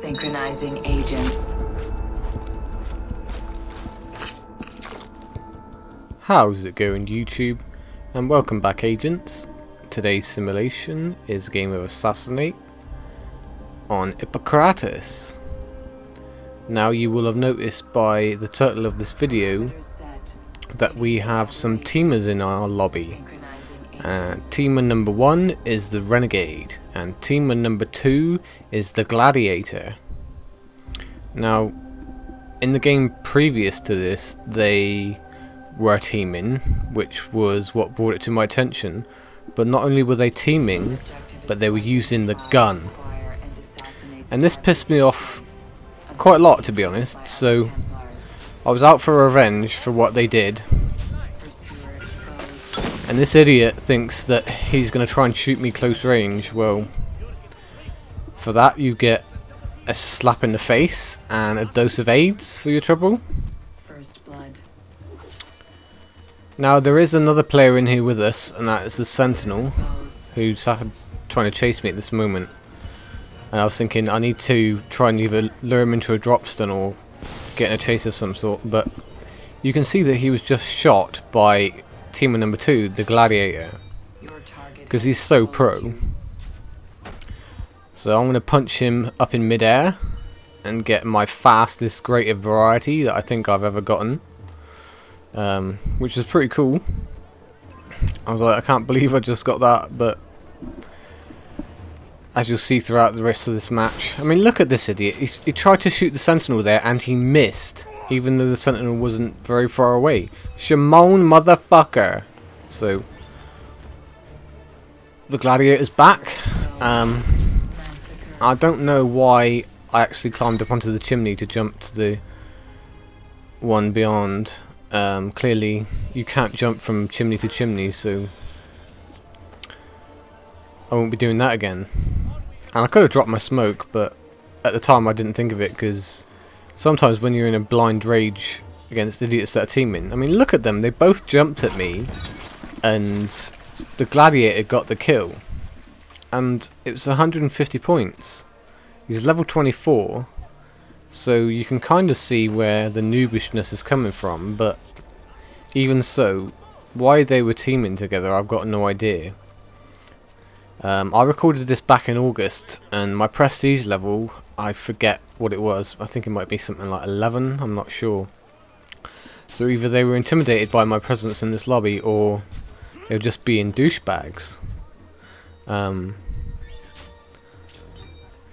Synchronizing agents. How's it going, YouTube? And welcome back, agents. Today's simulation is a game of Assassinate on Hippocrates. Now, you will have noticed by the title of this video that we have some teamers in our lobby. Teamer number 1 is the Renegade, and teamer number 2 is the Gladiator. Now, in the game previous to this, they were teaming, which was what brought it to my attention. But not only were they teaming, but they were using the gun. And this pissed me off quite a lot, to be honest, so I was out for revenge for what they did. And this idiot thinks that he's going to try and shoot me close range. Well, for that you get a slap in the face and a dose of AIDS for your trouble. Now, there is another player in here with us, and that is the Sentinel, who's trying to chase me at this moment. And I was thinking I need to try and either lure him into a drop stun or get in a chase of some sort, but you can see that he was just shot by teamer number 2, the Gladiator, because he's so pro. So I'm going to punch him up in midair and get my fastest greater variety that I think I've ever gotten, which is pretty cool. I was like, I can't believe I just got that, but as you'll see throughout the rest of this match, I mean, look at this idiot. He tried to shoot the Sentinel there and he missed, even though the Sentinel wasn't very far away. Shimon motherfucker. So the Gladiator's back. I don't know why I actually climbed up onto the chimney to jump to the one beyond. Clearly you can't jump from chimney to chimney, so I won't be doing that again. And I could have dropped my smoke, but at the time I didn't think of it, because sometimes when you're in a blind rage against idiots that are teaming, I mean, look at them, they both jumped at me and the Gladiator got the kill, and it was 150 points. He's level 24, so you can kind of see where the noobishness is coming from, but even so, why they were teaming together I've got no idea. I recorded this back in August, and my prestige level, I forget what it was. I think it might be something like 11, I'm not sure. So either they were intimidated by my presence in this lobby, or they were just being douchebags.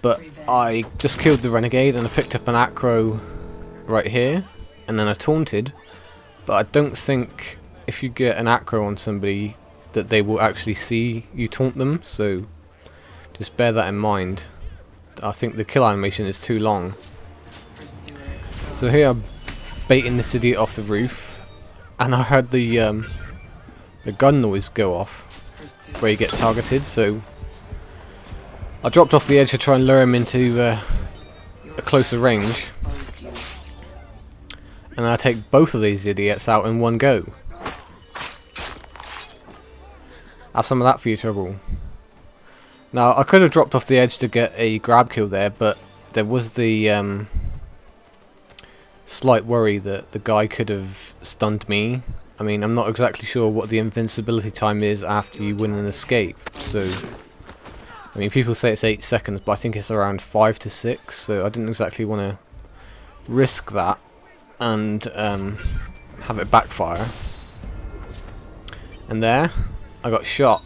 But I just killed the Renegade, and I picked up an acro right here, and then I taunted. But I don't think if you get an acro on somebody that they will actually see you taunt them, so just bear that in mind. I think the kill animation is too long. So here I'm baiting this idiot off the roof, and I heard the gun noise go off where you get targeted, so I dropped off the edge to try and lure him into a closer range, and I take both of these idiots out in one go. Have some of that for your trouble. Now, I could have dropped off the edge to get a grab kill there, but there was the slight worry that the guy could have stunned me. I mean, I'm not exactly sure what the invincibility time is after you win an escape, so I mean, people say it's 8 seconds, but I think it's around 5 to 6, so I didn't exactly want to risk that and have it backfire. And there, I got shot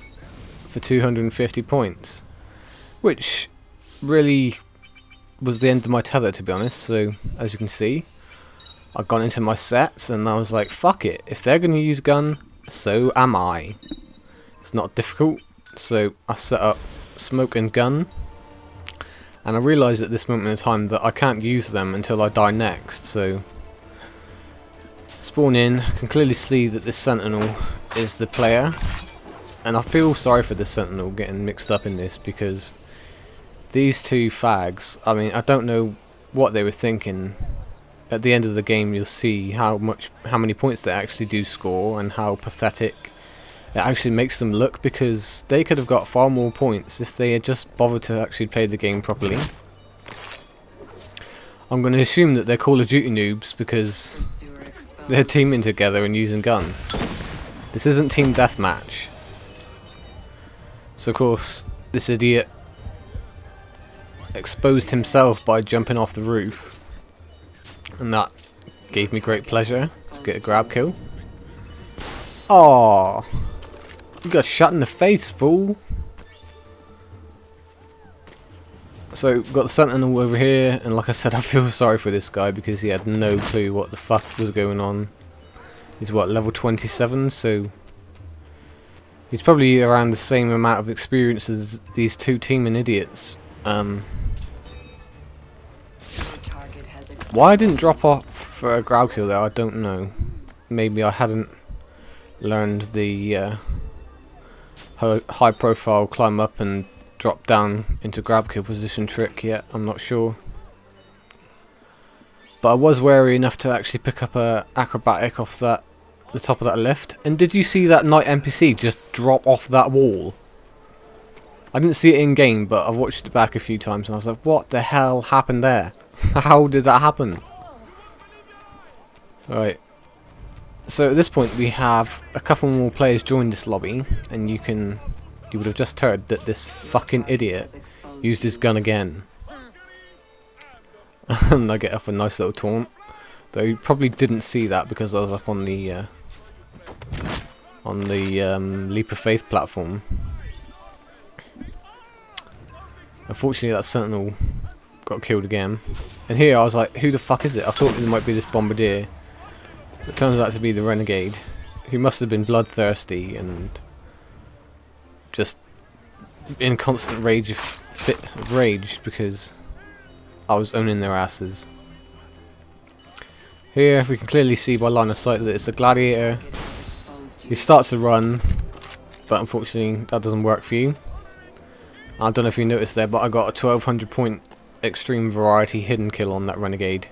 for 250 points, which really was the end of my tether, to be honest. So as you can see, I've gone into my sets and I was like, fuck it, if they're going to use gun, so am I. It's not difficult, So I set up smoke and gun, and I realised at this moment in time that I can't use them until I die next. So spawn in, can clearly see that this sentinel is the player, and I feel sorry for this sentinel getting mixed up in this, because these two fags, I mean, I don't know what they were thinking. At the end of the game you'll see how many points they actually do score and how pathetic it actually makes them look, because they could have got far more points if they had just bothered to actually play the game properly. I'm going to assume that they're Call of Duty noobs because they're teaming together and using gun. This isn't team deathmatch. So of course this idiot exposed himself by jumping off the roof, and that gave me great pleasure to get a grab kill. Aww, you got shot in the face, fool. So we've got the sentinel over here, and like I said, I feel sorry for this guy because he had no clue what the fuck was going on. He's what, level 27, so he's probably around the same amount of experience as these two teaming idiots. Why I didn't drop off for a grab kill there, I don't know. Maybe I hadn't learned the high profile climb up and drop down into grab kill position trick yet, I'm not sure. But I was wary enough to actually pick up a acrobatic off the top of that lift. And did you see that night NPC just drop off that wall? I didn't see it in game, but I've watched it back a few times and I was like, what the hell happened there? How did that happen? Right. So at this point we have a couple more players join this lobby, and you would have just heard that this fucking idiot used his gun again. And I get off a nice little taunt, though you probably didn't see that because I was up on the Leap of Faith platform. Unfortunately that sentinel got killed again, and here I was like, who the fuck is it? I thought it might be this bombardier. It turns out to be the renegade, who must have been bloodthirsty and just in constant fit of rage because I was owning their asses. Here we can clearly see by line of sight that it's a gladiator. He starts to run, but unfortunately that doesn't work for you. I don't know if you noticed there, but I got a 1200 point extreme variety hidden kill on that renegade,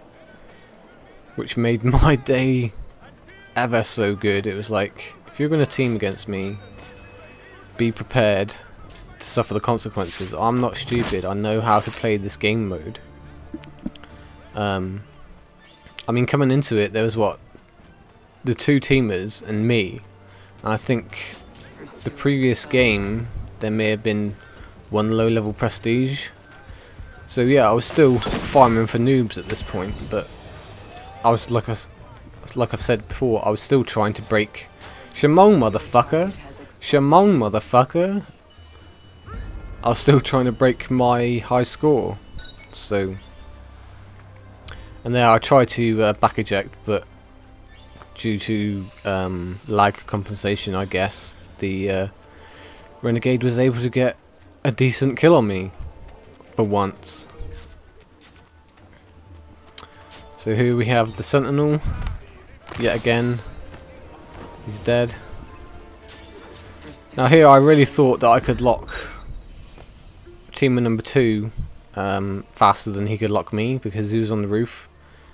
which made my day ever so good. It was like, if you're going to team against me, be prepared to suffer the consequences. I'm not stupid, I know how to play this game mode. I mean, coming into it there was what, the two teamers and me, and I think the previous game there may have been one low level prestige. So yeah, I was still farming for noobs at this point, but I was like I've said before, I was still trying to break Shimon, motherfucker. Shimon, motherfucker. I was still trying to break my high score. So, and there I tried to back eject, but due to lag compensation, I guess the renegade was able to get a decent kill on me for once. So here we have the sentinel yet again. He's dead. Now here I really thought that I could lock teamer number 2 faster than he could lock me, because he was on the roof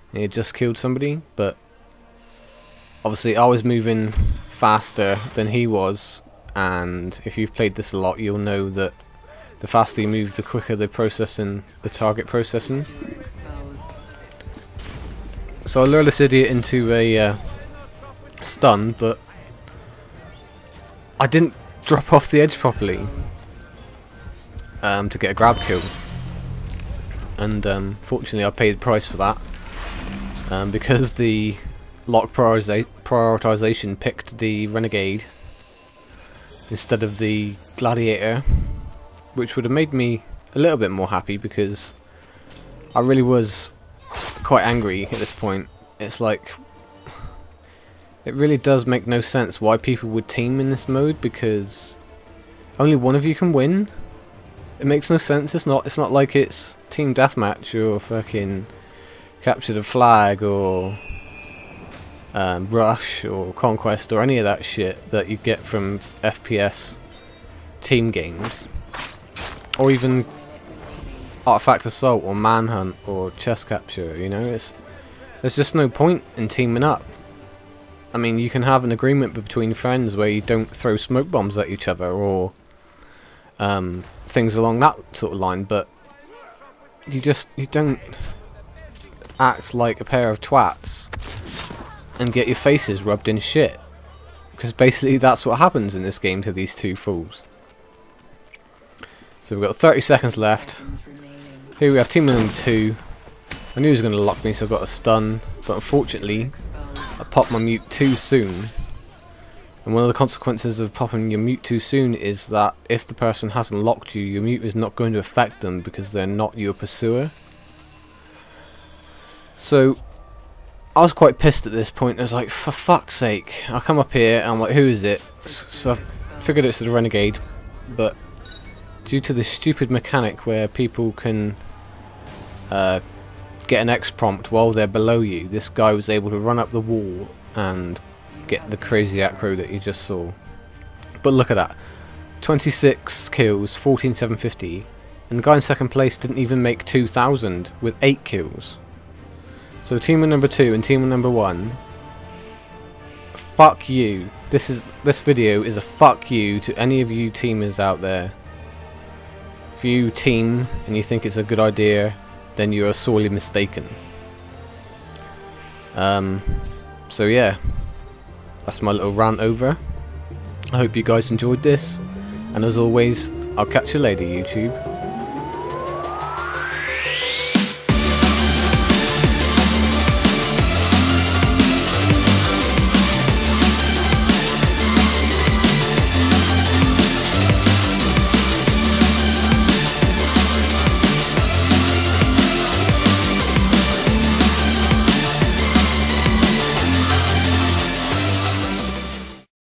and he had just killed somebody, but obviously I was moving faster than he was, and if you've played this a lot you'll know that the faster you move the quicker the target processing. So I lured this idiot into a stun, but I didn't drop off the edge properly to get a grab kill, and fortunately I paid the price for that, because the lock prioritization picked the renegade instead of the gladiator, which would have made me a little bit more happy, because I really was quite angry at this point. It's like, it really does make no sense why people would team in this mode, because only one of you can win. It makes no sense. It's not like it's team deathmatch or fucking capture the flag or rush or conquest or any of that shit that you get from FPS team games, or even artifact assault or manhunt or chest capture. You know, there's just no point in teaming up. I mean, you can have an agreement between friends where you don't throw smoke bombs at each other or things along that sort of line, but you don't act like a pair of twats and get your faces rubbed in shit, because basically that's what happens in this game to these two fools. So we've got 30 seconds left. Here we have team number 2. I knew he was going to lock me, so I got a stun, but unfortunately I popped my mute too soon. And one of the consequences of popping your mute too soon is that if the person hasn't locked you, your mute is not going to affect them because they're not your pursuer. So I was quite pissed at this point. I was like, for fuck's sake. I come up here and I'm like, who is it? So I figured it's the renegade, but due to the stupid mechanic where people can get an X prompt while they're below you, this guy was able to run up the wall and get the crazy acro that you just saw. But look at that, 26 kills, 14,750, and the guy in second place didn't even make 2,000 with 8 kills. So team number 2 and team number 1, fuck you. This video is a fuck you to any of you teamers out there. If you team and you think it's a good idea, then you are sorely mistaken. So yeah, that's my little rant over. I hope you guys enjoyed this, and as always, I'll catch you later, YouTube.